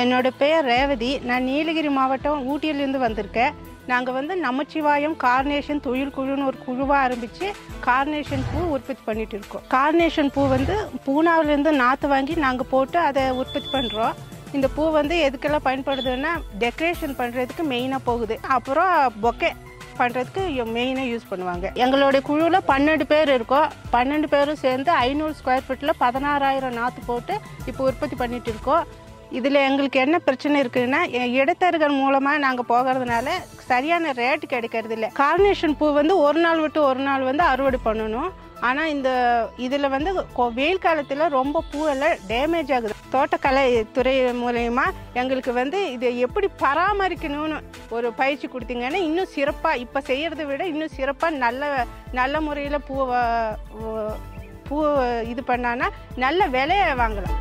என்னோட பெயர் ரேவதி. நான் நீலகிரி மாவட்டம் ஊட்டியிலிருந்து வந்திருக்கேன். நாங்கள் வந்து நமச்சிவாயம் கார்னேஷன் தொழில் குழுன்னு ஒரு குழுவாக ஆரம்பித்து கார்னேஷன் பூ உற்பத்தி பண்ணிட்டு இருக்கோம். கார்னேஷன் பூ வந்து பூனாவிலேருந்து நாற்று வாங்கி நாங்கள் போட்டு அதை உற்பத்தி பண்ணுறோம். இந்த பூ வந்து எதுக்கெல்லாம் பயன்படுதுன்னா டெக்கரேஷன் பண்ணுறதுக்கு மெயினாக போகுது. அப்புறம் பொக்கே பண்ணுறதுக்கு மெயினாக யூஸ் பண்ணுவாங்க. எங்களுடைய குழுவில் 12 பேர் இருக்கோம். 12 பேரும் சேர்ந்து 500 ஸ்கொயர் ஃபீட்டில் 16,000 நாற்று போட்டு இப்போ உற்பத்தி பண்ணிட்டு இருக்கோம். இதில் எங்களுக்கு என்ன பிரச்சனை இருக்குதுன்னா, இடைத்தரகர் மூலமாக நாங்கள் போகிறதுனால சரியான ரேட்டு கிடைக்கிறது இல்லை. கார்னேஷன் பூ வந்து ஒரு நாள் விட்டு ஒரு நாள் வந்து அறுவடை பண்ணணும். ஆனால் இதில் வந்து வெயில் காலத்தில் ரொம்ப பூவெல்லாம் டேமேஜ் ஆகுது. தோட்டக்கலை துறை மூலயமா எங்களுக்கு வந்து இதை எப்படி பராமரிக்கணும்னு ஒரு பயிற்சி கொடுத்தீங்கன்னா இன்னும் சிறப்பாக இப்போ செய்கிறத விட இன்னும் சிறப்பாக நல்ல முறையில் பூ இது பண்ணான்னா நல்ல விலையை வாங்கலாம்.